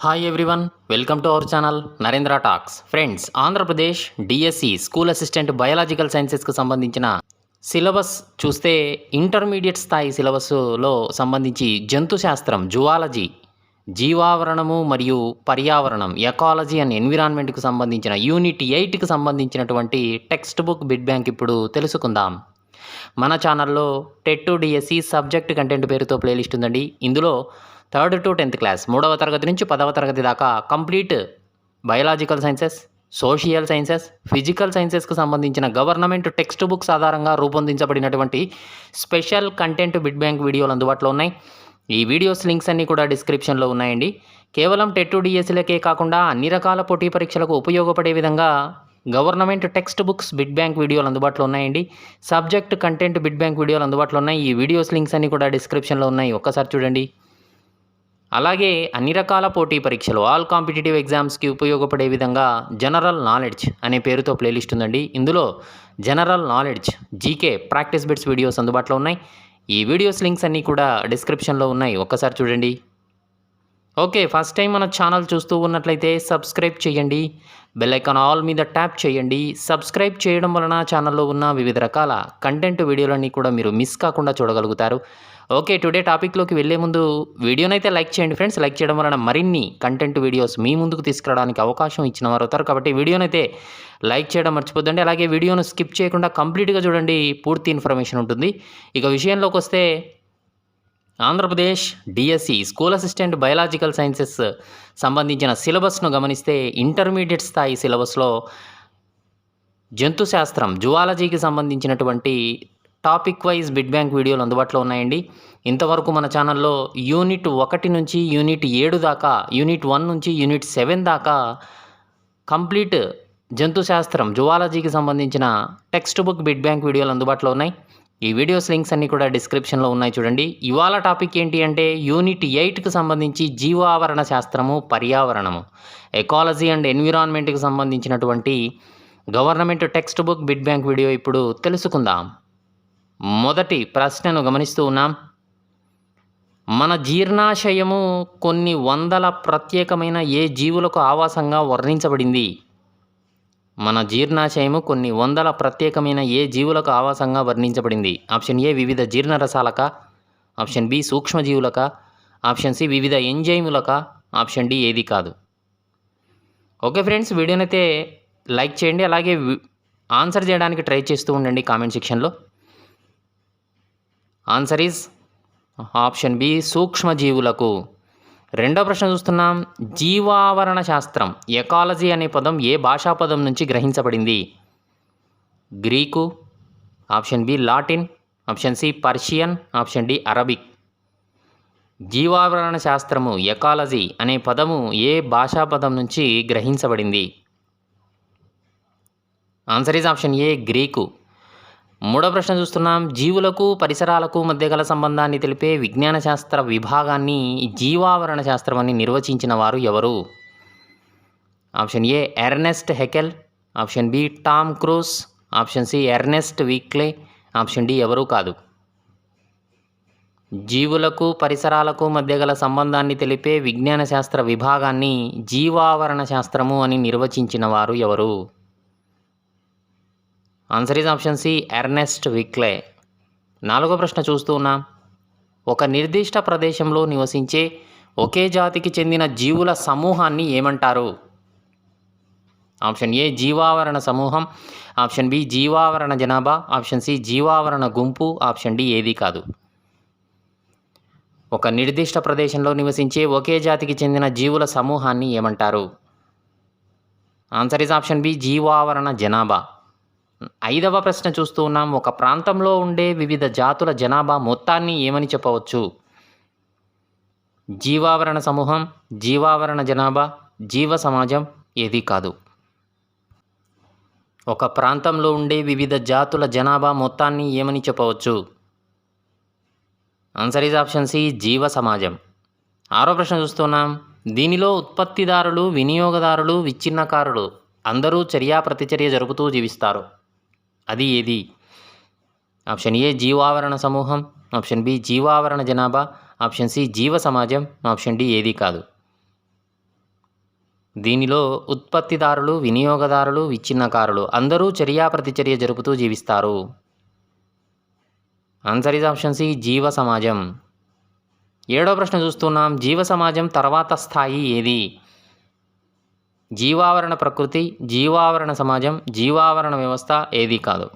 Hi everyone, welcome to our channel Narendra talks. Friends, Andhra Pradesh DSC school assistant biological సైన్సెస్కి సంబంధించిన syllabus చూస్తే intermediate స్థాయి సిలబస్లో సంబంధించి జంతు శాస్త్రం, జువాలజీ, జీవావరణము మరియు పర్యావరణం, ఎకాలజీ అండ్ ఎన్విరాన్మెంట్కి సంబంధించిన యూనిట్ 8కి సంబంధించినటువంటి టెక్స్ట్ బుక్ బిడ్ బ్యాంక్ ఇప్పుడు తెలుసుకుందాం. మన ఛానల్లో TET to DSC subject content పేరుతో ప్లేలిస్ట్ ఉందండి. ఇందులో 3rd to 10th క్లాస్, 3వ తరగతి నుంచి 10వ తరగతి దాకా complete biological sciences, social sciences, physical సైన్సెస్కి సంబంధించిన గవర్నమెంట్ టెక్స్ట్ బుక్స్ ఆధారంగా రూపొందించబడినటువంటి స్పెషల్ కంటెంట్ బిడ్ బ్యాంక్ వీడియోలు అందుబాటులో ఉన్నాయి. ఈ వీడియోస్ లింక్స్ అన్నీ కూడా డిస్క్రిప్షన్లో ఉన్నాయండి. కేవలం టెట్ టు డిఎస్సీలకే కాకుండా అన్ని రకాల పోటీ పరీక్షలకు ఉపయోగపడే విధంగా government text books bid bank వీడియోలు అందుబాటులో ఉన్నాయండి. సబ్జెక్ట్ కంటెంట్ బిడ్ బ్యాంక్ వీడియోలు అందుబాటులో ఉన్నాయి. ఈ వీడియోస్ లింక్స్ అన్నీ కూడా డిస్క్రిప్షన్లో ఉన్నాయి, ఒక్కసారి చూడండి. అలాగే అన్ని రకాల పోటీ పరీక్షలు, ఆల్ కాంపిటేటివ్ ఎగ్జామ్స్కి ఉపయోగపడే విధంగా జనరల్ నాలెడ్జ్ అనే పేరుతో ప్లేలిస్ట్ ఉందండి. ఇందులో general knowledge, GK, practice bits videos అందుబాటులో ఉన్నాయి. ఈ వీడియోస్ లింక్స్ అన్నీ కూడా డిస్క్రిప్షన్లో ఉన్నాయి, ఒక్కసారి చూడండి. ఓకే, ఫస్ట్ టైం మన ఛానల్ చూస్తూ ఉన్నట్లయితే సబ్స్క్రైబ్ చేయండి, బెల్ ఐకాన్ ఆల్ మీద ట్యాప్ చేయండి. సబ్స్క్రైబ్ చేయడం వలన ఛానల్లో ఉన్న వివిధ రకాల కంటెంట్ వీడియోలన్నీ కూడా మీరు మిస్ కాకుండా చూడగలుగుతారు. ఓకే, టుడే టాపిక్లోకి వెళ్ళే ముందు వీడియోనైతే లైక్ చేయండి ఫ్రెండ్స్. లైక్ చేయడం వలన మరిన్ని కంటెంట్ వీడియోస్ మీ ముందుకు తీసుకురావడానికి అవకాశం ఇచ్చిన వారు అవుతారు. కాబట్టి వీడియోనైతే లైక్ చేయడం మర్చిపోద్దండి. అలాగే వీడియోను స్కిప్ చేయకుండా కంప్లీట్గా చూడండి, పూర్తి ఇన్ఫర్మేషన్ ఉంటుంది. ఇక విషయంలోకి వస్తే, Andhra Pradesh DSC school assistant biological sciences సంబంధించిన సిలబస్ను గమనిస్తే ఇంటర్మీడియట్ స్థాయి సిలబస్లో జంతు శాస్త్రం, జువాలజీకి సంబంధించినటువంటి టాపిక్ వైజ్ బిడ్ బ్యాంక్ వీడియోలు అందుబాటులో ఉన్నాయండి. ఇంతవరకు మన ఛానల్లో యూనిట్ 1 నుంచి యూనిట్ 7 దాకా, యూనిట్ 1 నుంచి యూనిట్ 7 దాకా కంప్లీట్ జంతు శాస్త్రం, జువాలజీకి సంబంధించిన టెక్స్ట్ బుక్ బిడ్ బ్యాంక్ వీడియోలు అందుబాటులో ఉన్నాయి. ఈ వీడియోస్ లింక్స్ అన్నీ కూడా డిస్క్రిప్షన్లో ఉన్నాయి, చూడండి. ఇవాళ టాపిక్ ఏంటి అంటే యూనిట్ 8కి సంబంధించి జీవావరణ శాస్త్రము, పర్యావరణము, ఎకాలజీ అండ్ ఎన్విరాన్మెంట్కి సంబంధించినటువంటి government text book bid bank video ఇప్పుడు తెలుసుకుందాం. మొదటి ప్రశ్నను గమనిస్తూ ఉన్నాం. మన జీర్ణాశయము కొన్ని వందల ప్రత్యేకమైన ఏ జీవులకు ఆవాసంగా వర్ణించబడింది? మన జీర్ణాశయము కొన్ని వందల ప్రత్యేకమైన ఏ జీవులకు ఆవాసంగా వర్ణించబడింది? ఆప్షన్ ఏ వివిధ జీర్ణరసాలక, ఆప్షన్ బి సూక్ష్మజీవులక, ఆప్షన్ సి వివిధ ఎంజైములక, ఆప్షన్ డి ఏది కాదు. ఓకే ఫ్రెండ్స్, వీడియోనైతే లైక్ చేయండి, అలాగే ఆన్సర్ చేయడానికి ట్రై చేస్తూ ఉండండి కామెంట్ సెక్షన్లో. ఆన్సర్ ఈజ్ ఆప్షన్ బి సూక్ష్మజీవులకు. రెండో ప్రశ్న చూస్తున్నాం. జీవావరణ శాస్త్రం, ఎకాలజీ అనే పదం ఏ భాషా పదం నుంచి గ్రహించబడింది? Greek, option B Latin, option C Persian, option D Arabic. జీవావరణ శాస్త్రము, ఎకాలజీ అనే పదము ఏ భాషా పదం నుంచి గ్రహించబడింది? Answer is option A Greek. మూడో ప్రశ్న చూస్తున్నాం. జీవులకు పరిసరాలకు మధ్య గల సంబంధాన్ని తెలిపే విజ్ఞాన శాస్త్ర విభాగాన్ని జీవావరణ శాస్త్రం అని నిర్వచించిన వారు ఎవరు? Option A Ernest Haeckel, option B Tom Cruise, option C Ernest Weekley, option D ఎవరూ కాదు. జీవులకు పరిసరాలకు మధ్య గల సంబంధాన్ని తెలిపే విజ్ఞాన శాస్త్ర విభాగాన్ని జీవావరణ శాస్త్రము అని నిర్వచించిన వారు ఎవరు? Answer is option C Ernest Weekley. నాలుగో ప్రశ్న చూస్తూ ఉన్నాం. ఒక నిర్దిష్ట ప్రదేశంలో నివసించే ఒకే జాతికి చెందిన జీవుల సమూహాన్ని ఏమంటారు? ఆప్షన్ ఏ జీవావరణ సమూహం, ఆప్షన్ బి జీవావరణ జనాభా, ఆప్షన్ సి జీవావరణ గుంపు, ఆప్షన్ డి ఏది కాదు. ఒక నిర్దిష్ట ప్రదేశంలో నివసించే ఒకే జాతికి చెందిన జీవుల సమూహాన్ని ఏమంటారు? ఆన్సర్ ఈజ్ ఆప్షన్ బి జీవావరణ జనాభా. ఐదవ ప్రశ్న చూస్తూ ఉన్నాం. ఒక ప్రాంతంలో ఉండే వివిధ జాతుల జనాభా మొత్తాన్ని ఏమని చెప్పవచ్చు? జీవావరణ సమూహం, జీవావరణ జనాభా, జీవ సమాజం, ఏది కాదు. ఒక ప్రాంతంలో ఉండే వివిధ జాతుల జనాభా మొత్తాన్ని ఏమని చెప్పవచ్చు? ఆన్సర్ ఈజ్ ఆప్షన్ సి జీవ సమాజం. ఆరో ప్రశ్న చూస్తున్నాం. దీనిలో ఉత్పత్తిదారులు, వినియోగదారులు, విచ్ఛిన్నకారులు అందరూ చర్యా ప్రతిచర్య జరుపుతూ జీవిస్తారు. అది ఏది? ఆప్షన్ ఏ జీవావరణ సమూహం, ఆప్షన్ బి జీవావరణ జనాభా, ఆప్షన్ సి జీవ సమాజం, ఆప్షన్ డి ఏది కాదు. దీనిలో ఉత్పత్తిదారులు, వినియోగదారులు, విచ్ఛిన్నకారులు అందరూ చర్యా ప్రతిచర్య జరుపుతూ జీవిస్తారు. ఆన్సర్ ఈజ్ ఆప్షన్ సి, జీవ సమాజం. 7వ ప్రశ్న చూస్తున్నాం. జీవ సమాజం తర్వాత స్థాయి ఏది? జీవావరణ ప్రకృతి, జీవావరణ సమాజం, జీవావరణ వ్యవస్థ, ఏది కాదు.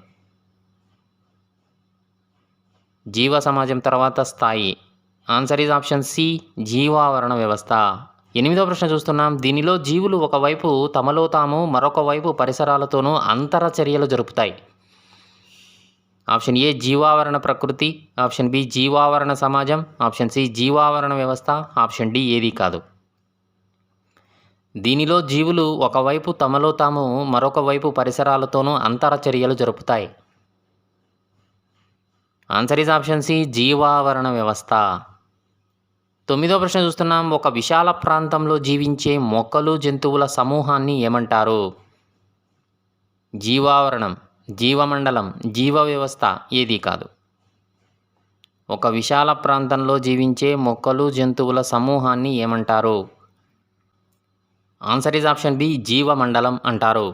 జీవ సమాజం తర్వాత స్థాయి. ఆన్సర్ ఈజ్ ఆప్షన్ సి, జీవావరణ వ్యవస్థ. 8వ ప్రశ్న చూస్తున్నాం. దీనిలో జీవులు ఒకవైపు తమలో తాము, మరొక వైపు పరిసరాలతోనూ అంతరచర్యలు జరుపుతాయి. ఆప్షన్ ఏ జీవావరణ ప్రకృతి, ఆప్షన్ బి జీవావరణ సమాజం, ఆప్షన్ సి జీవావరణ వ్యవస్థ, ఆప్షన్ డి ఏది కాదు. దీనిలో జీవులు ఒకవైపు తమలో తాము, మరొక వైపు పరిసరాలతోనూ అంతరచర్యలు జరుపుతాయి. ఆన్సర్ ఈజ్ ఆప్షన్ సి, జీవావరణ వ్యవస్థ. 9వ ప్రశ్న చూస్తున్నాం. ఒక విశాల ప్రాంతంలో జీవించే మొక్కలు, జంతువుల సమూహాన్ని ఏమంటారు? జీవావరణం, జీవమండలం, జీవ వ్యవస్థ, ఏది కాదు. ఒక విశాల ప్రాంతంలో జీవించే మొక్కలు, జంతువుల సమూహాన్ని ఏమంటారు? ఆన్సర్ ఈజ్ ఆప్షన్ బి, జీవమండలం అంటారు.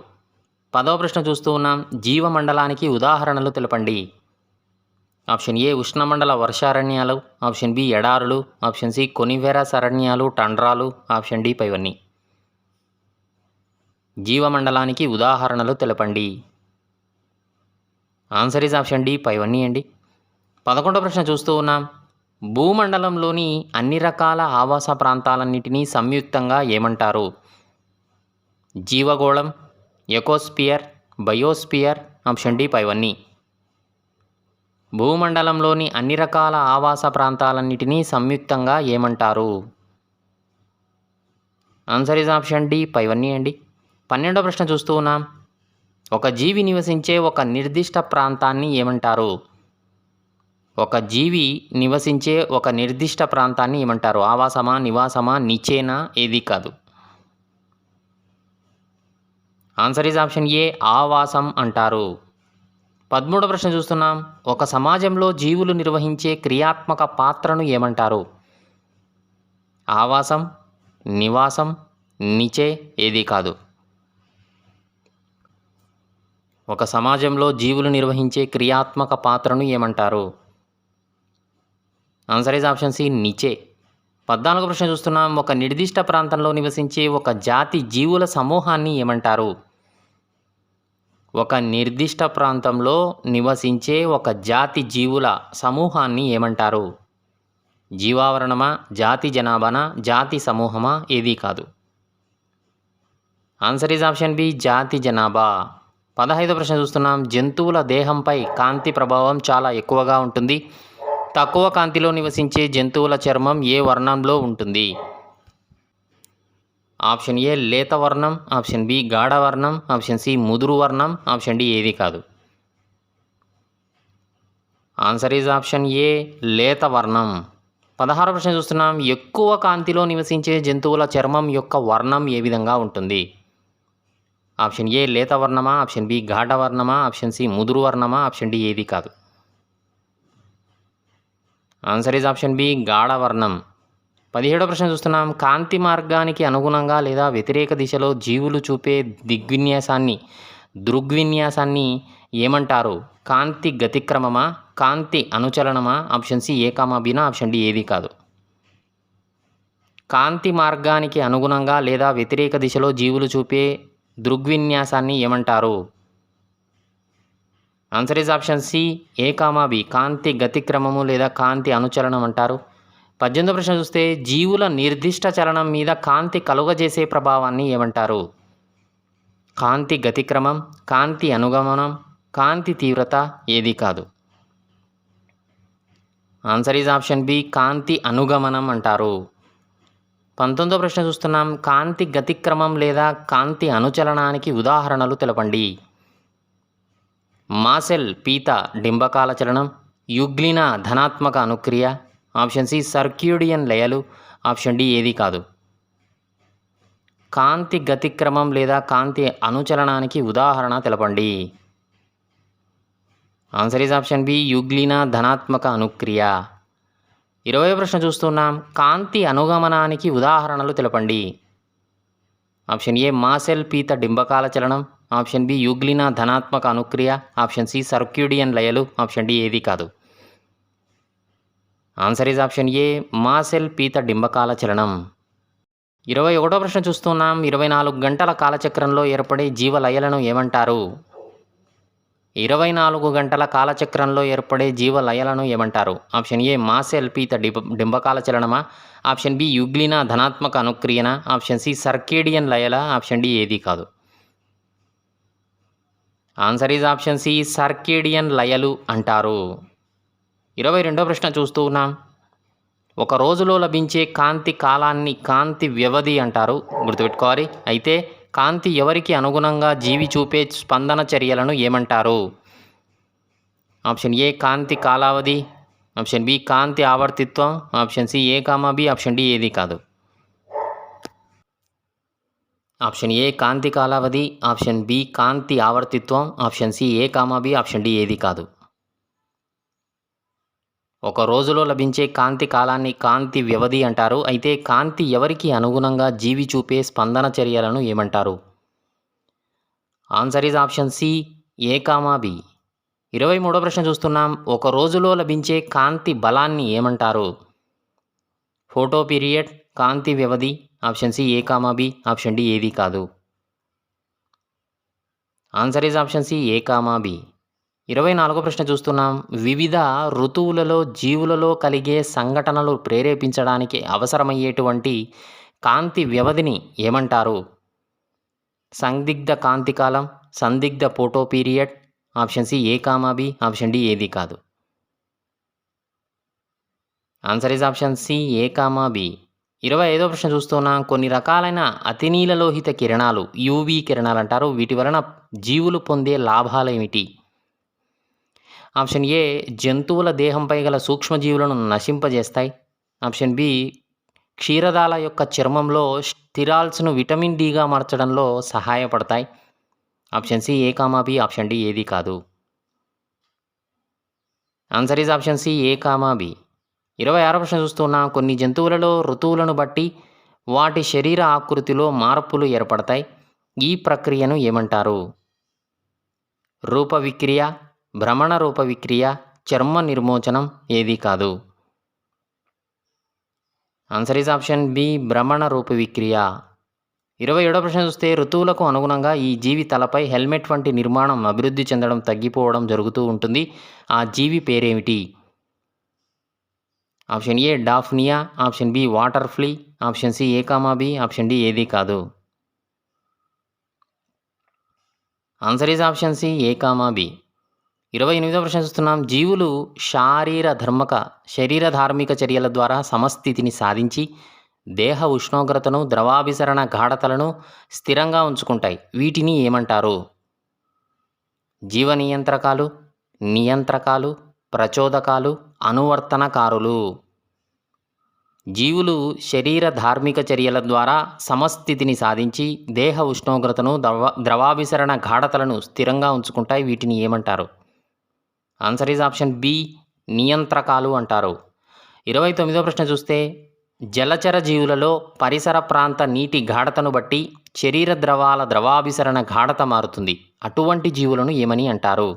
10వ ప్రశ్న చూస్తూ ఉన్నాం. జీవమండలానికి ఉదాహరణలు తెలపండి. ఆప్షన్ ఏ ఉష్ణమండల వర్షారణ్యాలు, ఆప్షన్ బి ఎడారులు, ఆప్షన్ సి కొనివెరస్ అరణ్యాలు, టండ్రాలు, ఆప్షన్ డి పైవన్నీ. జీవమండలానికి ఉదాహరణలు తెలపండి. ఆన్సర్ ఈజ్ ఆప్షన్ డి, పైవన్నీ అండి. 11వ ప్రశ్న చూస్తూ ఉన్నాం. భూమండలంలోని అన్ని రకాల ఆవాస ప్రాంతాలన్నిటినీ సంయుక్తంగా ఏమంటారు? జీవగోళం, ఎకోస్పియర్, బయోస్పియర్, ఆప్షన్ డి పైవన్నీ. భూమండలంలోని అన్ని రకాల ఆవాస ప్రాంతాలన్నిటినీ సంయుక్తంగా ఏమంటారు? ఆన్సర్ ఈజ్ ఆప్షన్ డి, పైవన్నీ అండి. 12వ ప్రశ్న చూస్తూ ఉన్నాం. ఒక జీవి నివసించే ఒక నిర్దిష్ట ప్రాంతాన్ని ఏమంటారు? ఒక జీవి నివసించే ఒక నిర్దిష్ట ప్రాంతాన్ని ఏమంటారు? ఆవాసమా, నివాసమా, నిచ్చేనా, ఏది కాదు. ఆన్సర్ ఈజ్ ఆప్షన్ ఏ, ఆవాసం అంటారు. 13వ ప్రశ్న చూస్తున్నాం. ఒక సమాజంలో జీవులు నిర్వహించే క్రియాత్మక పాత్రను ఏమంటారు? ఆవాసం, నివాసం, నిచే, ఏది కాదు. ఒక సమాజంలో జీవులు నిర్వహించే క్రియాత్మక పాత్రను ఏమంటారు? Answer is option C, niche. 14వ ప్రశ్న చూస్తున్నాం. ఒక నిర్దిష్ట ప్రాంతంలో నివసించే ఒక జాతి జీవుల సమూహాన్ని ఏమంటారు? ఒక నిర్దిష్ట ప్రాంతంలో నివసించే ఒక జాతి జీవుల సమూహాన్ని ఏమంటారు? జీవావరణమా, జాతి జనాభానా, జాతి సమూహమా, ఏది కాదు. ఆన్సర్ ఈజ్ ఆప్షన్ బి, జాతి జనాభా. 15వ ప్రశ్న చూస్తున్నాం. జంతువుల దేహంపై కాంతి ప్రభావం చాలా ఎక్కువగా ఉంటుంది. తక్కువ కాంతిలో నివసించే జంతువుల చర్మం ఏ వర్ణంలో ఉంటుంది? ఆప్షన్ ఏ లేత వర్ణం, ఆప్షన్ బి గాఢ వర్ణం, ఆప్షన్ సి ముదురు వర్ణం, ఆప్షన్ డి ఏది కాదు. ఆన్సర్ ఈజ్ ఆప్షన్ ఏ, లేత వర్ణం. 16వ ప్రశ్న చూస్తున్నాం. ఎక్కువ కాంతిలో నివసించే జంతువుల చర్మం యొక్క వర్ణం ఏ విధంగా ఉంటుంది? ఆప్షన్ ఏ లేత వర్ణమా, ఆప్షన్ బి గాఢ వర్ణమా, ఆప్షన్ సి ముదురు వర్ణమా, ఆప్షన్ డి ఏది కాదు. ఆన్సర్ ఈజ్ ఆప్షన్ బి, గాఢ వర్ణం. 17వ ప్రశ్న చూస్తున్నాం. కాంతి మార్గానికి అనుగుణంగా లేదా వ్యతిరేక దిశలో జీవులు చూపే దృగ్విన్యాసాన్ని ఏమంటారు? కాంతి గతిక్రమమా, కాంతి అనుచలనమా, option C A comma Bina, option D ఏది కాదు. కాంతి మార్గానికి అనుగుణంగా లేదా వ్యతిరేక దిశలో జీవులు చూపే దృగ్విన్యాసాన్ని ఏమంటారు? Answer is option C A comma B, కాంతి గతిక్రమము లేదా కాంతి అనుచలనం అంటారు. 18వ ప్రశ్న చూస్తే జీవుల నిర్దిష్ట చలనం మీద కాంతి కలుగజేసే ప్రభావాన్ని ఏమంటారు? కాంతి గతిక్రమం, కాంతి అనుగమనం, కాంతి తీవ్రత, ఏది కాదు. ఆన్సర్ ఈజ్ ఆప్షన్ బి, కాంతి అనుగమనం అంటారు. 19వ ప్రశ్న చూస్తున్నాం. కాంతి గతిక్రమం లేదా కాంతి అనుచలనానికి ఉదాహరణలు తెలపండి. మాసెల్ పీత డింబకాల చలనం, యుగ్లిన ధనాత్మక అనుక్రియ, ఆప్షన్ సి సర్క్యూడియన్ లయలు, ఆప్షన్ డి ఏది కాదు. కాంతి గతిక్రమం లేదా కాంతి అనుచలనానికి ఉదాహరణ తెలపండి. ఆన్సర్ ఈజ్ ఆప్షన్ బి యుగ్లిన ధనాత్మక అనుక్రియ. 20వ ప్రశ్న చూస్తున్నాం. కాంతి అనుగమనానికి ఉదాహరణలు తెలపండి. ఆప్షన్ ఏ మాసెల్ పీత డింబకాల చలనం, ఆప్షన్ బి యూగ్లినా ధనాత్మక అనుక్రియ, ఆప్షన్ సి సర్క్యూడియన్ లయలు, ఆప్షన్ డి ఏది కాదు. Answer is option A mussel పీత డింబకాల చలనం. 21వ ప్రశ్న చూస్తున్నాం. 24 గంటల కాలచక్రంలో ఏర్పడే జీవలయలను ఏమంటారు? 24 గంటల కాలచక్రంలో ఏర్పడే జీవలయలను ఏమంటారు? ఆప్షన్ ఏ మాసెల్ పీత డింబకాల చలనమా, ఆప్షన్ బి యూగ్లినా ధనాత్మక అనుక్రియన, ఆప్షన్ సి సర్కేడియన్ లయల, ఆప్షన్ డి ఏది కాదు. Answer is option C circadian లయలు అంటారు. 22వ ప్రశ్న చూస్తూ ఉన్నాం. ఒక రోజులో లభించే కాంతి కాలాన్ని కాంతి వ్యవధి అంటారు, గుర్తుపెట్టుకోవాలి. అయితే కాంతి ఎవరికి అనుగుణంగా జీవి చూపే స్పందన చర్యలను ఏమంటారు? ఆప్షన్ ఏ కాంతి కాలావధి, ఆప్షన్ బి కాంతి ఆవర్తిత్వం, option C A comma B, option D ఏది కాదు. ఆప్షన్ ఏ కాంతి కాలావధి, ఆప్షన్ బి కాంతి ఆవర్తిత్వం, option C A comma B, option D ఏది కాదు. ఒక రోజులో లభించే కాంతి కాలాన్ని కాంతి వ్యవధి అంటారు. అయితే కాంతి ఎవరికి అనుగుణంగా జీవి చూపే స్పందన చర్యలను ఏమంటారు? Answer is option C A comma B. 23వ ప్రశ్న చూస్తున్నాం. ఒక రోజులో లభించే కాంతి బలాన్ని ఏమంటారు? ఫోటో పీరియడ్, కాంతి వ్యవధి, option C A comma B, option D ఏది కాదు. Answer is option C A comma B. 24వ ప్రశ్న చూస్తున్నాం. వివిధ ఋతువులలో జీవులలో కలిగే సంఘటనలు ప్రేరేపించడానికి అవసరమయ్యేటువంటి కాంతి వ్యవధిని ఏమంటారు? సందిగ్ధ కాంతి కాలం, సందిగ్ధ photoperiod, option C A comma B, option D ఏది కాదు. Answer is option C A comma B. 25వ ప్రశ్న చూస్తున్నాం. కొన్ని రకాలైన అతినీలలోహిత కిరణాలు, యూవీ కిరణాలు అంటారు, వీటి వలన జీవులు పొందే లాభాలు ఏమిటి? ఆప్షన్ ఏ జంతువుల దేహంపై గల సూక్ష్మజీవులను నశింపజేస్తాయి, ఆప్షన్ బి క్షీరదాల యొక్క చర్మంలో స్టిరాల్స్ను విటమిన్ డిగా మార్చడంలో సహాయపడతాయి, option C A comma B, option D ఏది కాదు. Answer is option C A comma B. 26వ ప్రశ్న చూస్తున్నాం. కొన్ని జంతువులలో ఋతువులను బట్టి వాటి శరీర ఆకృతిలో మార్పులు ఏర్పడతాయి, ఈ ప్రక్రియను ఏమంటారు? రూప విక్రియ, భ్రమణ రూప విక్రియ, చర్మ నిర్మోచనం, ఏది కాదు. ఆన్సర్ ఈజ్ ఆప్షన్ బి భ్రమణ రూప విక్రియ. 27వ ప్రశ్న చూస్తే ఋతువులకు అనుగుణంగా ఈ జీవి తలపై హెల్మెట్ వంటి నిర్మాణం అభివృద్ధి చెందడం, తగ్గిపోవడం జరుగుతూ ఉంటుంది, ఆ జీవి పేరేమిటి? Option A daphnia, option B water flea, option C A comma B, option D ఏది కాదు. Answer is option C A comma B. 28వ ప్రశ్న చూస్తున్నాం. జీవులు శరీర ధార్మిక చర్యల ద్వారా సమస్థితిని సాధించి దేహ ఉష్ణోగ్రతను, ద్రవాభిసరణ గాఢతలను స్థిరంగా ఉంచుకుంటాయి, వీటిని ఏమంటారు? జీవ నియంత్రకాలు, నియంత్రకాలు, ప్రచోదకాలు, అనువర్తనకారులు. జీవులు శరీర ధార్మిక చర్యల ద్వారా సమస్థితిని సాధించి దేహ ఉష్ణోగ్రతను, ద్రవాభిసరణ గాఢతలను స్థిరంగా ఉంచుకుంటాయి, వీటిని ఏమంటారు? ఆన్సర్ ఈజ్ ఆప్షన్ బి నియంత్రకాలు అంటారు. 29వ ప్రశ్న చూస్తే జలచర జీవులలో పరిసర ప్రాంత నీటి గాఢతను బట్టి శరీర ద్రవాల ద్రవాభిసరణ గాఢత మారుతుంది, అటువంటి జీవులను ఏమని అంటారు?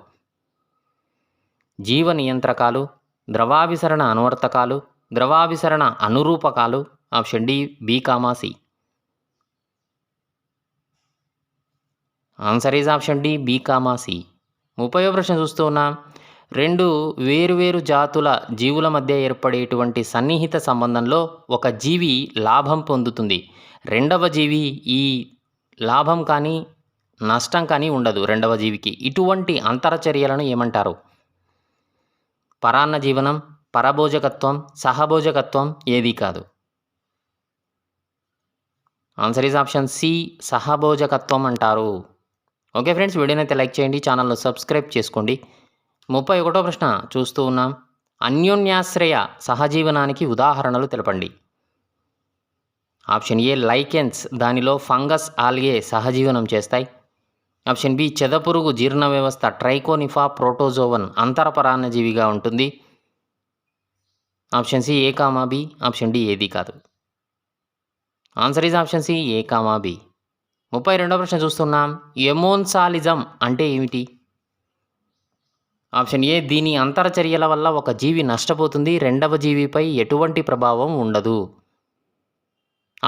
జీవ నియంత్రకాలు, ద్రవాభిసరణ అనువర్తకాలు, ద్రవాభిసరణ అనురూపకాలు, option D B comma C. Answer is option D B comma C. 30వ ప్రశ్న చూస్తూ ఉన్నాం. రెండు వేరువేరు జాతుల జీవుల మధ్య ఏర్పడేటువంటి సన్నిహిత సంబంధంలో ఒక జీవి లాభం పొందుతుంది, రెండవ జీవి ఈ లాభం కానీ నష్టం కానీ ఉండదు రెండవ జీవికి, ఇటువంటి అంతరచర్యలను ఏమంటారు? పరాన్న జీవనం, పరభోజకత్వం, సహభోజకత్వం, ఏది కాదు. ఆన్సర్ ఈజ్ ఆప్షన్ సి సహభోజకత్వం అంటారు. ఓకే ఫ్రెండ్స్, వీడియోనైతే లైక్ చేయండి, ఛానల్ను సబ్స్క్రైబ్ చేసుకోండి. 31వ ప్రశ్న చూస్తూ ఉన్నాం. అన్యోన్యాశ్రయ సహజీవనానికి ఉదాహరణలు తెలపండి. ఆప్షన్ ఏ లైకెన్స్, దానిలో ఫంగస్, ఆల్గే సహజీవనం చేస్తాయి, ఆప్షన్ బి చెదపురుగు జీర్ణ వ్యవస్థ ట్రైకోనిఫా ప్రోటోజోవన్ అంతరపరాన్నజీవిగా ఉంటుంది, option C A comma B, option D ఏది కాదు. Answer is option C A comma B. 32వ ప్రశ్న చూస్తున్నాం. ఎమోన్సాలిజం అంటే ఏమిటి? ఆప్షన్ ఏ, దీని అంతరచర్యల వల్ల ఒక జీవి నష్టపోతుంది, రెండవ జీవిపై ఎటువంటి ప్రభావం ఉండదు.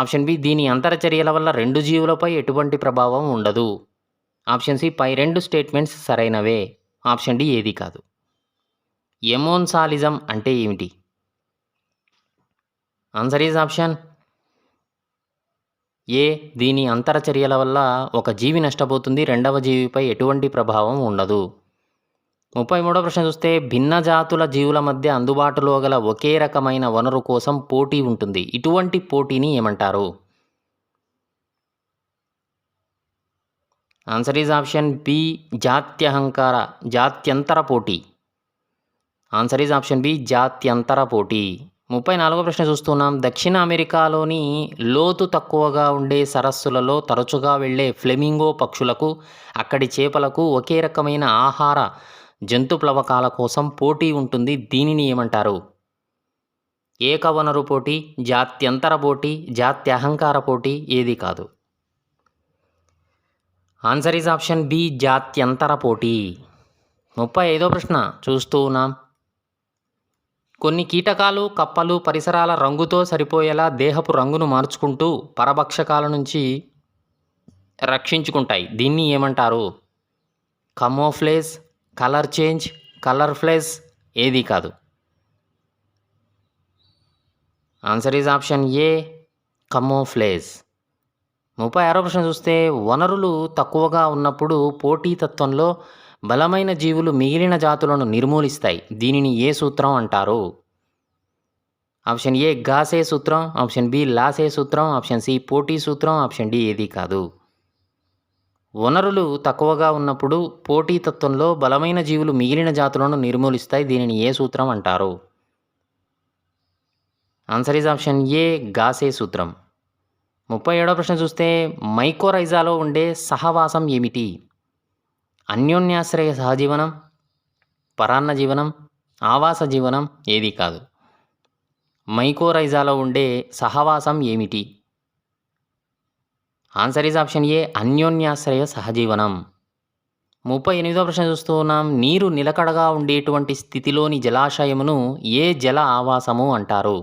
ఆప్షన్ బి, దీని అంతరచర్యల వల్ల రెండు జీవులపై ఎటువంటి ప్రభావం ఉండదు. ఆప్షన్ సి, పై రెండు స్టేట్మెంట్స్ సరైనవే. ఆప్షన్ డి ఏది కాదు. ఎమోన్సాలిజం అంటే ఏమిటి? ఆన్సర్ ఈజ్ ఆప్షన్ ఏ, దీని అంతరచర్యల వల్ల ఒక జీవి నష్టపోతుంది, రెండవ జీవిపై ఎటువంటి ప్రభావం ఉండదు. 33వ ప్రశ్న చూస్తే, భిన్న జాతుల జీవుల మధ్య అందుబాటులో గల ఒకే రకమైన వనరు కోసం పోటీ ఉంటుంది. ఇటువంటి పోటీని ఏమంటారు? ఆన్సర్ ఈజ్ ఆప్షన్ బి, జాత్యంతర పోటీ. ఆన్సర్ ఈజ్ ఆప్షన్ బి, జాత్యంతర పోటీ. 34వ ప్రశ్న చూస్తున్నాం. దక్షిణ అమెరికాలోని లోతు తక్కువగా ఉండే సరస్సులలో తరచుగా వెళ్ళే ఫ్లెమింగో పక్షులకు, అక్కడి చేపలకు ఒకే రకమైన ఆహార జంతు ప్లవకాల కోసం పోటీ ఉంటుంది. దీనిని ఏమంటారు? ఏకవనరు పోటీ, జాత్యంతర పోటీ, జాత్యహంకార పోటీ, ఏది కాదు. ఆన్సర్ ఈజ్ ఆప్షన్ బి, జాత్యంతర పోటీ. 35వ ప్రశ్న చూస్తూ ఉన్నాం. కొన్ని కీటకాలు, కప్పలు పరిసరాల రంగుతో సరిపోయేలా దేహపు రంగును మార్చుకుంటూ పరభక్షకాల నుంచి రక్షించుకుంటాయి. దీన్ని ఏమంటారు? కమోఫ్లేజ్, కలర్ చేంజ్, కలర్ఫ్లేజ్, ఏది కాదు. Answer is option A, camouflage. 36వ ప్రశ్న చూస్తే, వనరులు తక్కువగా ఉన్నప్పుడు పోటీతత్వంలో బలమైన జీవులు మిగిలిన జాతులను నిర్మూలిస్తాయి. దీనిని ఏ సూత్రం అంటారు? ఆప్షన్ ఏ, గాసే సూత్రం. ఆప్షన్ బి, లాసే సూత్రం. ఆప్షన్ సి, పోటీ సూత్రం. ఆప్షన్ డి ఏది కాదు. వనరులు తక్కువగా ఉన్నప్పుడు పోటీతత్వంలో బలమైన జీవులు మిగిలిన జాతులను నిర్మూలిస్తాయి. దీనిని ఏ సూత్రం అంటారు? ఆన్సర్ ఈజ్ ఆప్షన్ ఏ, గాసే సూత్రం. 37వ ప్రశ్న చూస్తే, మైకోరైజాలో ఉండే సహవాసం ఏమిటి? అన్యోన్యాశ్రయ సహజీవనం, పరాన్న జీవనం, ఆవాస జీవనం, ఏది కాదు. మైకోరైజాలో ఉండే సహవాసం ఏమిటి? ఆన్సర్ ఈజ్ ఆప్షన్ ఏ, అన్యోన్యాశ్రయ సహజీవనం. 38వ ప్రశ్న చూస్తూ ఉన్నాం. నీరు నిలకడగా ఉండేటువంటి స్థితిలోని జలాశయమును ఏ జల ఆవాసము అంటారు?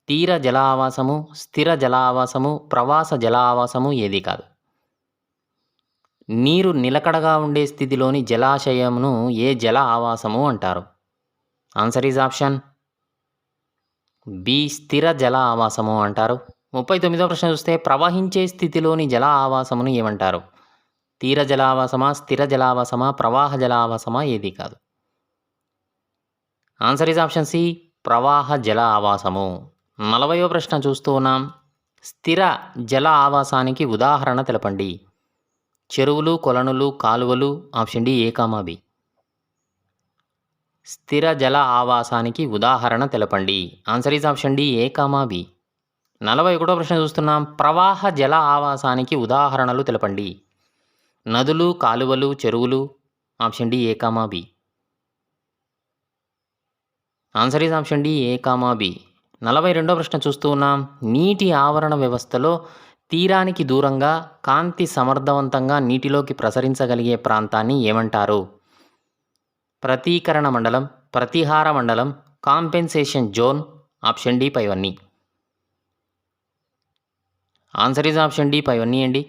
తీర జల ఆవాసము, స్థిర జల ఆవాసము, ప్రవాస జల ఆవాసము, ఏది కాదు. నీరు నిలకడగా ఉండే స్థితిలోని జలాశయమును ఏ జల ఆవాసము అంటారు? ఆన్సర్ ఈజ్ ఆప్షన్ బి, స్థిర జల ఆవాసము అంటారు. 39వ ప్రశ్న చూస్తే, ప్రవహించే స్థితిలోని జల ఆవాసమును ఏమంటారు? తీర జల ఆవాసమా, స్థిర జల ఆవాసమా, ప్రవాహ జల ఆవాసమా, ఏది కాదు. ఆన్సర్ ఈజ్ ఆప్షన్ సి, ప్రవాహ జల ఆవాసము. 40వ ప్రశ్న చూస్తూ ఉన్నాం. స్థిర జల ఆవాసానికి ఉదాహరణ తెలపండి. చెరువులు, కొలనులు, కాలువలు. Option D A comma B. స్థిర జల ఆవాసానికి ఉదాహరణ తెలపండి. Answer is option D A comma B. 41వ ప్రశ్న చూస్తున్నాం. ప్రవాహ జల ఆవాసానికి ఉదాహరణలు తెలపండి. నదులు, కాలువలు, చెరువులు. Option D A comma B. Answer is option D A comma B. 42వ ప్రశ్న చూస్తూ ఉన్నాం. నీటి ఆవరణ వ్యవస్థలో తీరానికి దూరంగా కాంతి సమర్థవంతంగా నీటిలోకి ప్రసరించగలిగే ప్రాంతాన్ని ఏమంటారు? ప్రతీకరణ మండలం, ప్రతిహార మండలం, కాంపెన్సేషన్ జోన్. ఆప్షన్ డి పైవన్నీ. ఆన్సర్ ఈజ్ ఆప్షన్ డి పైవన్నీ అండి.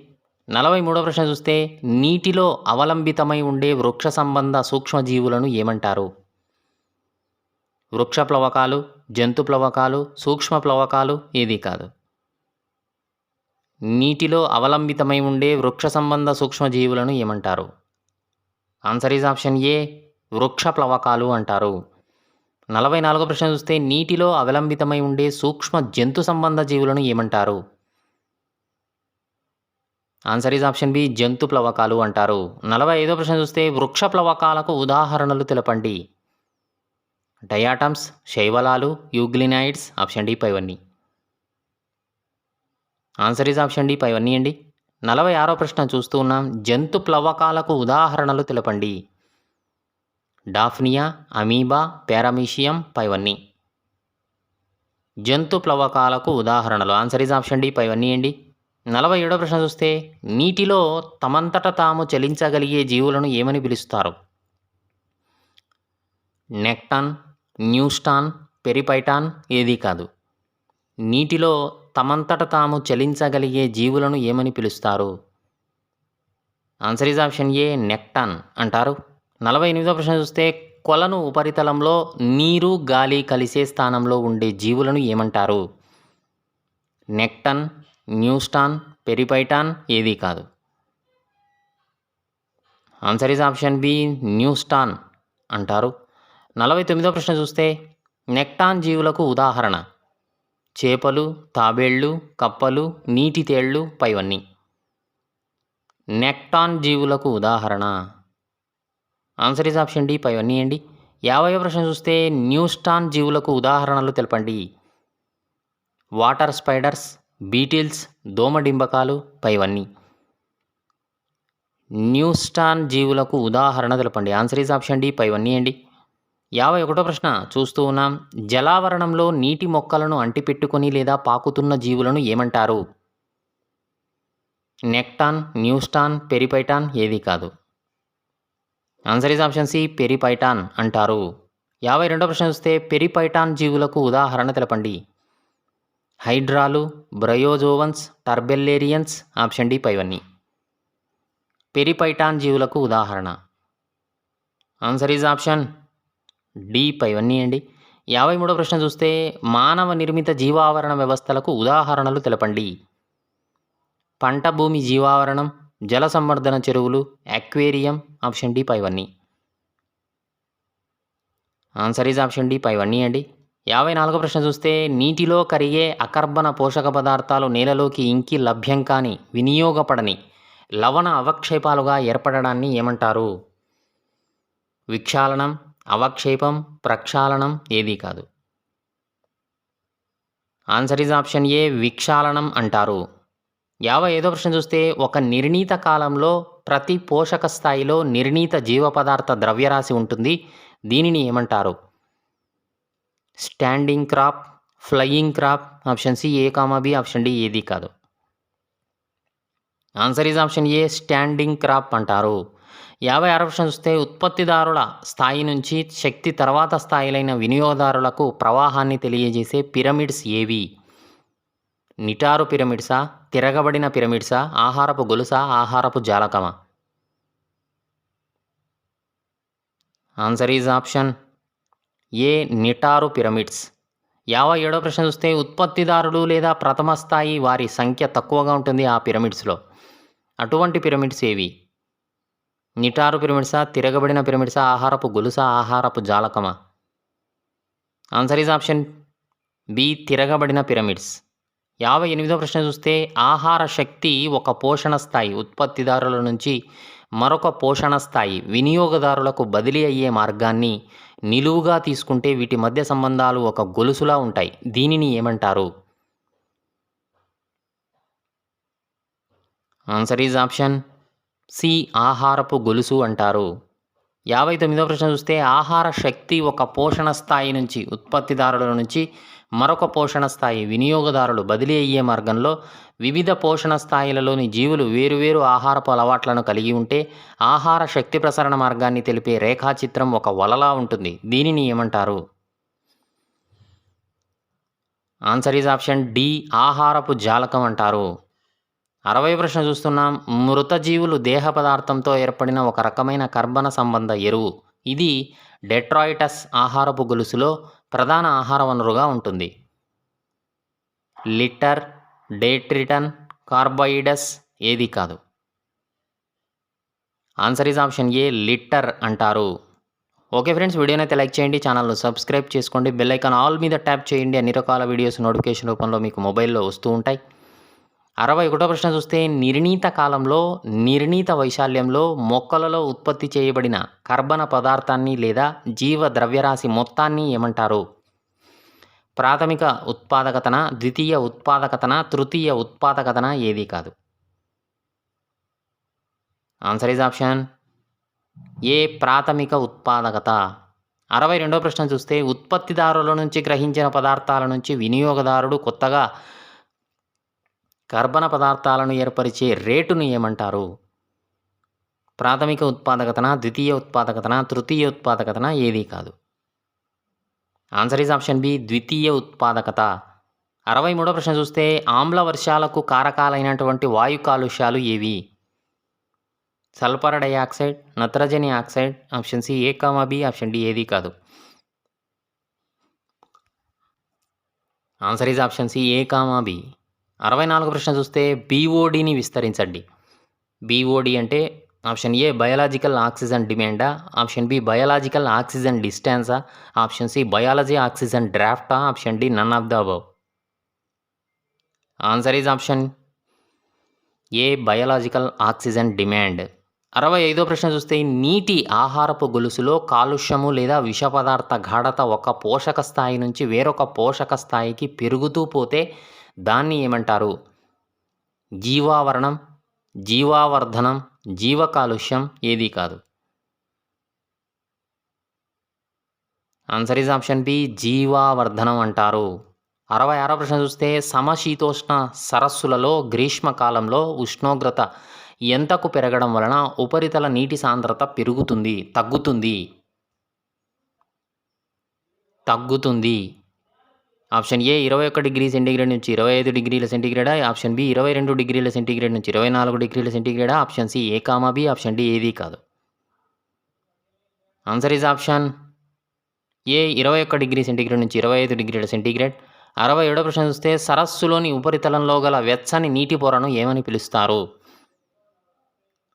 43వ ప్రశ్న చూస్తే, నీటిలో అవలంబితమై ఉండే వృక్ష సంబంధ సూక్ష్మజీవులను ఏమంటారు? వృక్ష ప్లవకాలు, జంతు ప్లవకాలు, సూక్ష్మ ప్లవకాలు, ఏది కాదు. నీటిలో అవలంబితమై ఉండే వృక్ష సంబంధ సూక్ష్మజీవులను ఏమంటారు? ఆన్సర్ ఈజ్ ఆప్షన్ ఏ, వృక్ష ప్లవకాలు అంటారు. 44వ ప్రశ్న చూస్తే, నీటిలో అవలంబితమై ఉండే సూక్ష్మ జంతు సంబంధ జీవులను ఏమంటారు? ఆన్సర్ ఈజ్ ఆప్షన్ బి, జంతు ప్లవకాలు అంటారు. 45వ ప్రశ్న చూస్తే, వృక్ష ప్లవకాలకు ఉదాహరణలు తెలపండి. డయాటమ్స్, శైవలాలు, యూగ్లినైడ్స్. ఆప్షన్ డి పైవన్నీ. ఆన్సర్ ఈజ్ ఆప్షన్ డి పైవన్నీ అండి. 46వ ప్రశ్న చూస్తూ ఉన్నాం. జంతు ప్లవకాలకు ఉదాహరణలు తెలపండి. డాఫ్నియా, అమీబా, పారామీషియం, పైవన్నీ. జంతు ప్లవకాలకు ఉదాహరణలు. ఆన్సర్ ఈజ్ ఆప్షన్ డి పైవన్నీ అండి. 47వ ప్రశ్న చూస్తే నీటిలో తమంతట తాము చలించగలిగే జీవులను ఏమని పిలుస్తారు? నెక్టాన్, న్యూస్టాన్, పెరిపైటాన్ ఏదీ కాదు. నీటిలో తమంతట తాము చలించగలిగే జీవులను ఏమని పిలుస్తారు? ఆన్సర్ ఈజ్ ఆప్షన్ ఏ నెక్టాన్ అంటారు. 48వ ప్రశ్న చూస్తే కొలను ఉపరితలంలో నీరు గాలి కలిసే స్థానంలో ఉండే జీవులను ఏమంటారు? నెక్టన్, న్యూస్టాన్, పెరిపైటాన్ ఏదీ కాదు. ఆన్సర్ ఈజ్ ఆప్షన్ బి న్యూస్టాన్ అంటారు. 49వ ప్రశ్న చూస్తే నెక్టాన్ జీవులకు ఉదాహరణ? చేపలు, తాబేళ్లు, కప్పలు, నీటి తేళ్లు పైవన్నీ. నెక్టాన్ జీవులకు ఉదాహరణ ఆన్సర్ ఈజ్ ఆప్షన్ డి పైవన్నీ అండి. 50వ ప్రశ్న చూస్తే న్యూస్టాన్ జీవులకు ఉదాహరణలు తెలపండి. వాటర్ స్పైడర్స్, బీటిల్స్, దోమడింబకాలు పైవన్నీ. న్యూస్టాన్ జీవులకు ఉదాహరణ తెలపండి. ఆన్సర్ ఈజ్ ఆప్షన్ డి పైవన్నీ అండి. 51వ ప్రశ్న చూస్తూ ఉన్నాం. జలావరణంలో నీటి మొక్కలను అంటిపెట్టుకొని లేదా పాకుతున్న జీవులను ఏమంటారు? నెక్టాన్, న్యూస్టాన్, పెరిపైటాన్ ఏదీ కాదు. ఆన్సర్ ఈజ్ ఆప్షన్ సి పెరిపైటాన్ అంటారు. 52వ ప్రశ్న చూస్తే పెరిపైటాన్ జీవులకు ఉదాహరణ తెలపండి. హైడ్రాలు, బ్రయోజోవన్స్, టర్బెల్లేరియన్స్ ఆప్షన్ డి పైవన్నీ. పెరిపైటాన్ జీవులకు ఉదాహరణ ఆన్సర్ ఈజ్ ఆప్షన్ డి పైవన్నీ అండి. 53వ ప్రశ్న చూస్తే మానవ నిర్మిత జీవావరణ వ్యవస్థలకు ఉదాహరణలు తెలపండి. పంట భూమి జీవావరణం, జల సంవర్ధన చెరువులు, అక్వేరియం ఆప్షన్ డి పైవన్నీ. ఆన్సర్ ఈజ్ ఆప్షన్ డి పైవన్నీ అండి. 54వ ప్రశ్న చూస్తే నీటిలో కరిగే అకర్బన పోషక పదార్థాలు నేలలోకి ఇంకి లభ్యం కాని వినియోగపడని లవణ అవక్షేపాలుగా ఏర్పడడాన్ని ఏమంటారు? విక్షాళనం, అవక్షేపం, ప్రక్షాళనం ఏదీ కాదు. ఆన్సర్ ఈజ్ ఆప్షన్ ఏ విక్షాళనం అంటారు. 55వ ప్రశ్న చూస్తే ఒక నిర్ణీత కాలంలో ప్రతి పోషక స్థాయిలో నిర్ణీత జీవపదార్థ ద్రవ్యరాశి ఉంటుంది. దీనిని ఏమంటారు? Standing crop, flying crop option C A comma B option D ఏదీ కాదు. Answer is option A standing crop అంటారు. 56వ ప్రశ్న చూస్తే ఉత్పత్తిదారుల స్థాయి నుంచి శక్తి తర్వాత స్థాయిలైన వినియోగదారులకు ప్రవాహాన్ని తెలియజేసే పిరమిడ్స్ ఏవి? నిటారు పిరమిడ్సా, తిరగబడిన పిరమిడ్సా, ఆహారపు గొలుసా, ఆహారపు జాలకమా? ఆన్సర్ ఈజ్ ఆప్షన్ ఏ నిటారు పిరమిడ్స్. 57వ ప్రశ్న చూస్తే ఉత్పత్తిదారులు లేదా ప్రథమ స్థాయి వారి సంఖ్య తక్కువగా ఉంటుంది ఆ పిరమిడ్స్లో. అటువంటి పిరమిడ్స్ ఏవి? నిటారు పిరమిడ్సా, తిరగబడిన పిరమిడ్సా, ఆహారపు గొలుసా, ఆహారపు జాలకమా? ఆన్సర్ ఈజ్ ఆప్షన్ బి తిరగబడిన పిరమిడ్స్. 58వ ప్రశ్న చూస్తే ఆహార శక్తి ఒక పోషణ స్థాయి ఉత్పత్తిదారుల నుంచి మరొక పోషణ స్థాయి వినియోగదారులకు బదిలీ అయ్యే మార్గాన్ని నిలువుగా తీసుకుంటే వీటి మధ్య సంబంధాలు ఒక గొలుసులా ఉంటాయి. దీనిని ఏమంటారు? ఆన్సర్ ఈజ్ ఆప్షన్ సి ఆహారపు గొలుసు అంటారు. 59వ ప్రశ్న చూస్తే ఆహార శక్తి ఒక పోషణ స్థాయి నుంచి ఉత్పత్తిదారుల నుంచి మరొక పోషణ స్థాయి వినియోగదారులు బదిలీ అయ్యే మార్గంలో వివిధ పోషణ స్థాయిలలోని జీవులు వేరువేరు ఆహారపు అలవాట్లను కలిగి ఉంటే ఆహార శక్తి ప్రసరణ మార్గాన్ని తెలిపే రేఖాచిత్రం ఒక వలలా ఉంటుంది. దీనిని ఏమంటారు? ఆన్సర్ ఈజ్ ఆప్షన్ డి ఆహారపు జాలకం అంటారు. 60వ ప్రశ్న చూస్తున్నాం. మృత జీవులు దేహ పదార్థంతో ఏర్పడిన ఒక రకమైన కర్బన సంబంధ ఎరువు. ఇది డెట్రాయిటస్ ఆహారపు గొలుసులో ప్రధాన ఆహార వనరుగా ఉంటుంది. లిట్టర్, డేట్రిటన్, కార్బాయిడస్ ఏదీ కాదు. Answer is option A litter అంటారు. ఓకే ఫ్రెండ్స్, వీడియోని అయితే లైక్ చేయండి, ఛానల్ను సబ్స్క్రైబ్ చేసుకోండి, బెల్ ఐకాన్ ఆల్ మీద ట్యాప్ చేయండి. అన్ని రకాల వీడియోస్ నోటిఫికేషన్ రూపంలో మీకు మొబైల్లో వస్తూ ఉంటాయి. 61వ ప్రశ్న చూస్తే నిర్ణీత కాలంలో నిర్ణీత వైశాల్యంలో మొక్కలలో ఉత్పత్తి చేయబడిన కర్బన పదార్థాన్ని లేదా జీవ ద్రవ్యరాశి మొత్తాన్ని ఏమంటారు? ప్రాథమిక ఉత్పాదకతన, ద్వితీయ ఉత్పాదకతన, తృతీయ ఉత్పాదకతన ఏదీ కాదు. ఆన్సర్ ఈజ్ ఆప్షన్ ఏ ప్రాథమిక ఉత్పాదకత. 62వ ప్రశ్న చూస్తే ఉత్పత్తిదారుల నుంచి గ్రహించిన పదార్థాల నుంచి వినియోగదారుడు కొత్తగా కర్బన పదార్థాలను ఏర్పరిచే రేటును ఏమంటారు? ప్రాథమిక ఉత్పాదకతన, ద్వితీయ ఉత్పాదకతన, తృతీయ ఉత్పాదకతన, ఏదీ కాదు. ఆన్సర్ ఈజ్ ఆప్షన్ బి, ద్వితీయ ఉత్పాదకత. 63వ ప్రశ్న చూస్తే ఆమ్ల వర్షాలకు కారకాలైనటువంటి వాయు కాలుష్యాలు ఏవి? సల్ఫర్ డయాక్సైడ్, నత్రజని oxide, option C A comma B, option D ఏదీ కాదు. Answer is option C A comma B. 64వ ప్రశ్న చూస్తే బీఓడిని విస్తరించండి. బీఓడి అంటే ఆప్షన్ ఏ బయాలజికల్ ఆక్సిజన్ డిమాండా, ఆప్షన్ బి బయాలజికల్ ఆక్సిజన్ డిస్టెన్సా, ఆప్షన్ సి బయాలజీ ఆక్సిజన్ డ్రాఫ్టా, option D none of the above. Answer is option A biological oxygen demand. 65వ ప్రశ్న చూస్తే నీటి ఆహారపు గొలుసులో కాలుష్యము లేదా విష పదార్థ గాఢత ఒక పోషక స్థాయి నుంచి వేరొక పోషక స్థాయికి పెరుగుతూ పోతే దాన్ని ఏమంటారు? జీవావరణం, జీవావర్ధనం, జీవ కాలుష్యం, ఏదీ కాదు. ఆన్సర్ ఈజ్ ఆప్షన్ బి, జీవావర్ధనం అంటారు. 66వ ప్రశ్న చూస్తే సమశీతోష్ణ సరస్సులలో గ్రీష్మకాలంలో ఉష్ణోగ్రత ఎంతకు పెరగడం వలన ఉపరితల నీటి సాంద్రత పెరుగుతుంది, తగ్గుతుంది? ఆప్షన్ ఏ 21 డిగ్రీ సెంటీగ్రేడ్ నుంచి 25 డిగ్రీల సెంటీగ్రేడా, ఆప్షన్ బి 22 డిగ్రీల సెంటీగ్రేడ్ నుంచి 24 డిగ్రీల సెంటీగ్రేడా, option C A comma B, option D ఏదీ కాదు. Answer is option A 21 degree centigrade నుంచి 25 డిగ్రీల సెంటీగ్రేడ్. 67వ ప్రశ్న చూస్తే సరస్సులోని ఉపరితలంలో గల వెచ్చని నీటి పొరను ఏమని పిలుస్తారు?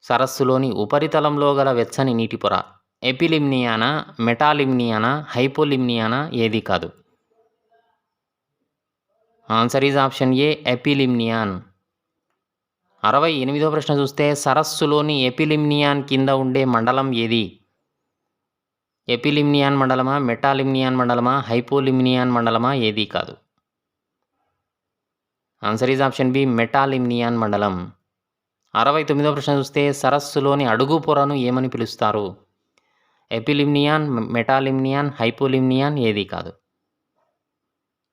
సరస్సులోని ఉపరితలంలో గల వెచ్చని నీటి పొర ఎపిలిమ్నియానా, మెటాలిమ్నియానా, హైపోలిమ్నియానా, ఏదీ కాదు. Answer is option A epilimnion. 68వ ప్రశ్న చూస్తే సరస్సులోని ఎపిలిమ్నియాన్ కింద ఉండే మండలం ఏది? ఎపిలిమ్నియాన్ మండలమా, మెటాలిమ్నియాన్ మండలమా, హైపోలిమ్నియాన్ మండలమా, ఏదీ కాదు. ఆన్సర్ ఈజ్ ఆప్షన్ బి, మెటాలిమ్నియాన్ మండలం. 69వ ప్రశ్న చూస్తే సరస్సులోని అడుగు పొరను ఏమని పిలుస్తారు? ఎపిలిమ్నియాన్, మెటాలిమ్నియాన్, హైపోలిమ్నియాన్, ఏదీ కాదు.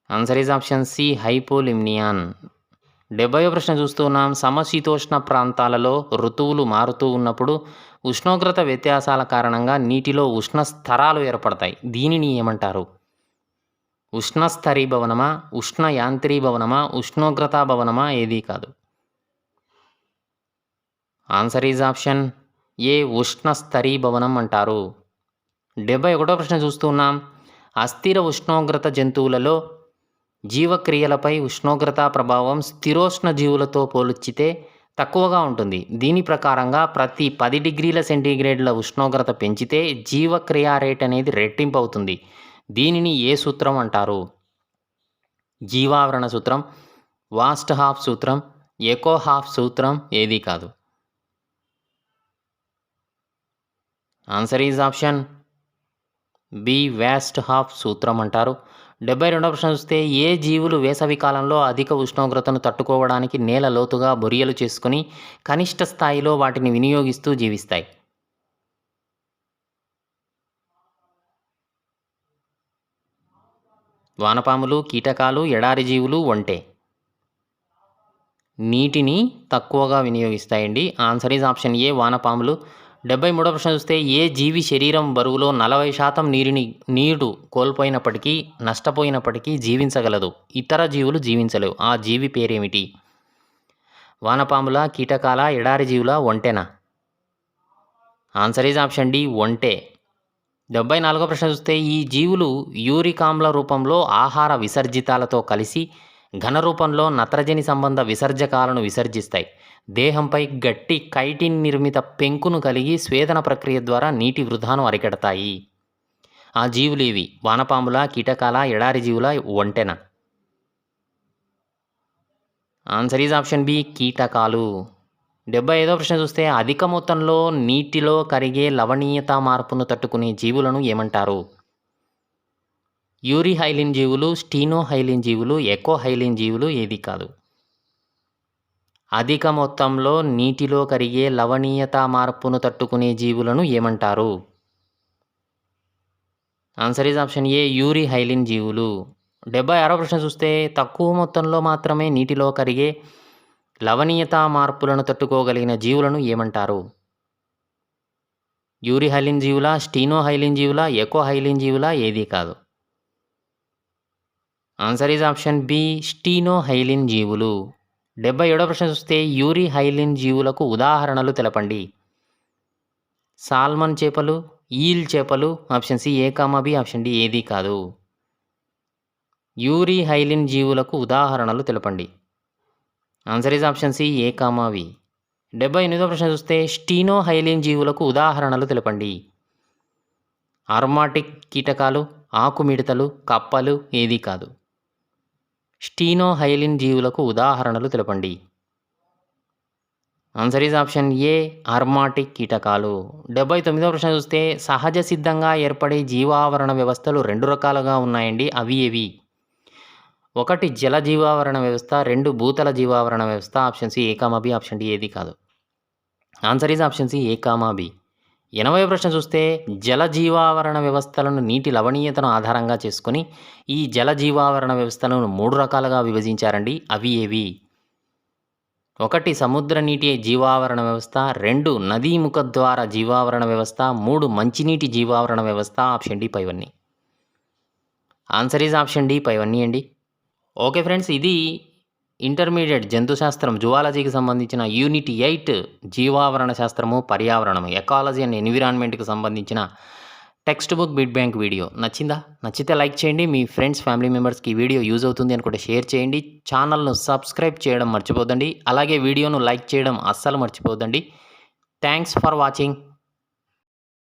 Answer is option C, hypolimnion. 70వ ప్రశ్న చూస్తున్నాం. సమశీతోష్ణ ప్రాంతాలలో ఋతువులు మారుతూ ఉన్నప్పుడు ఉష్ణోగ్రత వ్యత్యాసాల కారణంగా నీటిలో ఉష్ణ స్థరాలు ఏర్పడతాయి. దీనిని ఏమంటారు? ఉష్ణస్థరీభవనమా, ఉష్ణ యాంత్రీభవనమా, ఉష్ణోగ్రతాభవనమా, ఏదీ కాదు. ఆన్సర్ ఈజ్ ఆప్షన్ ఏ ఉష్ణస్థరీభవనం అంటారు. 71వ ప్రశ్న చూస్తున్నాం. అస్థిర ఉష్ణోగ్రత జంతువులలో జీవక్రియలపై ఉష్ణోగ్రత ప్రభావం స్థిరోష్ణ జీవులతో పోల్చితే తక్కువగా ఉంటుంది. దీని ప్రకారంగా ప్రతి 10 డిగ్రీల సెంటీగ్రేడ్ల ఉష్ణోగ్రత పెంచితే జీవక్రియా రేట్ అనేది రెట్టింపు అవుతుంది. దీనిని ఏ సూత్రం అంటారు? జీవావరణ సూత్రం, వాస్ట్ హాఫ్ సూత్రం, ఎకో హాఫ్ సూత్రం, ఏదీ కాదు. Answer is option B, waste half సూత్రం అంటారు. 72వ ప్రశ్న చూస్తే ఏ జీవులు వేసవి కాలంలో అధిక ఉష్ణోగ్రతను తట్టుకోవడానికి నేల లోతుగా బొరియలు చేసుకుని కనిష్ట స్థాయిలో వాటిని వినియోగిస్తూ జీవిస్తాయి? వానపాములు, కీటకాలు, ఎడారి జీవులు, ఒంటె. నీటిని తక్కువగా వినియోగిస్తాయండి. ఆన్సర్ ఈజ్ ఆప్షన్ ఏ, వానపాములు. 73వ ప్రశ్న చూస్తే ఏ జీవి శరీరం బరువులో 40% నీరు కోల్పోయినప్పటికీ నష్టపోయినప్పటికీ జీవించగలదు, ఇతర జీవులు జీవించలేవు? ఆ జీవి పేరేమిటి? వానపాముల, కీటకాల, ఎడారి జీవుల, ఒంటెనా? ఆన్సర్ ఈజ్ ఆప్షన్ డి, ఒంటె. 74వ ప్రశ్న చూస్తే ఈ జీవులు యూరిక్ ఆమ్ల రూపంలో ఆహార విసర్జితాలతో కలిసి ఘన రూపంలో నత్రజని సంబంధ విసర్జకాలను విసర్జిస్తాయి. దేహంపై గట్టి కైటిన్ నిర్మిత పెంకును కలిగి స్వేదన ప్రక్రియ ద్వారా నీటి వృధాను అరికడతాయి. ఆ జీవులేవి? వానపాముల, కీటకాల, ఎడారి జీవుల, ఒంటెన? ఆన్సర్ ఈజ్ ఆప్షన్ బి, కీటకాలు. 75వ ప్రశ్న చూస్తే అధిక మొత్తంలో నీటిలో కరిగే లవణీయత మార్పును తట్టుకునే జీవులను ఏమంటారు? యూరిహైలిన్ జీవులు, స్టీనోహైలిన్ జీవులు, ఎకోహైలిన్ జీవులు, ఏదీ కాదు. అధిక మొత్తంలో నీటిలో కరిగే లవణీయత మార్పును తట్టుకునే జీవులను ఏమంటారు? ఆన్సర్ ఈజ్ ఆప్షన్ ఏ, యూరిహైలిన్ జీవులు. 76వ ప్రశ్న చూస్తే తక్కువ మొత్తంలో మాత్రమే నీటిలో కరిగే లవణీయతా మార్పులను తట్టుకోగలిగిన జీవులను ఏమంటారు? యూరిహైలిన్ జీవులా, స్టీనోహైలిన్ జీవులా, ఎకోహైలిన్ జీవులా? ఏదీ కాదు. ఆన్సర్ ఈజ్ ఆప్షన్ బి, స్టీనోహైలిన్ జీవులు. 77వ ప్రశ్న చూస్తే యూరిహైలిన్ జీవులకు ఉదాహరణలు తెలపండి. సాల్మన్ చేపలు, ఈల్ చేపలు. Option C A comma B, option D ఏదీ కాదు. యూరిహైలిన్ జీవులకు ఉదాహరణలు తెలపండి. Answer is option C A comma B. 78వ ప్రశ్న చూస్తే స్టీనోహైలిన్ జీవులకు ఉదాహరణలు తెలపండి. ఆర్మాటిక్ కీటకాలు, ఆకుమిడతలు, కప్పలు. ఏదీ కాదు. స్టీనోహైలిన్ జీవులకు ఉదాహరణలు తెలపండి. ఆన్సర్ ఈజ్ ఆప్షన్ ఏ, ఆర్మాటిక్ కీటకాలు. 79వ ప్రశ్న చూస్తే సహజ సిద్ధంగా ఏర్పడే జీవావరణ వ్యవస్థలు 2 రకాలుగా ఉన్నాయండి. అవి ఏవి? 1 జల జీవావరణ వ్యవస్థ, 2 భూతల జీవావరణ వ్యవస్థ. Option C A comma B, option D ఏదీ కాదు. Answer is option C A comma B. 80వ ప్రశ్న చూస్తే జల జీవావరణ వ్యవస్థలను నీటి లవణీయతను ఆధారంగా చేసుకొని ఈ జల జీవావరణ వ్యవస్థలను 3 రకాలుగా విభజించారండి. అవి ఏవి? 1 సముద్ర నీటి జీవావరణ వ్యవస్థ, 2 నదీ ముఖద్వార జీవావరణ వ్యవస్థ, 3 మంచినీటి జీవావరణ వ్యవస్థ. ఆప్షన్ డి పైవన్నీ. ఆన్సర్ ఈజ్ ఆప్షన్ డి పైవన్నీ అండి. ఓకే ఫ్రెండ్స్, ఇది ఇంటర్మీడియట్ జంతుశాస్త్రం జువాలజీకి సంబంధించిన యూనిట్ 8 జీవావరణ శాస్త్రము పర్యావరణం ఎకాలజీ అండ్ ఎన్విరాన్మెంట్కి సంబంధించిన text book bit bank video నచ్చిందా? నచ్చితే లైక్ చేయండి. మీ ఫ్రెండ్స్ ఫ్యామిలీ మెంబర్స్కి ఈ వీడియో యూజ్ అవుతుంది అనుకుంటే షేర్ చేయండి. ఛానల్ను సబ్స్క్రైబ్ చేయడం మర్చిపోదండి. అలాగే వీడియోను లైక్ చేయడం అస్సలు మర్చిపోదండి. Thanks for watching.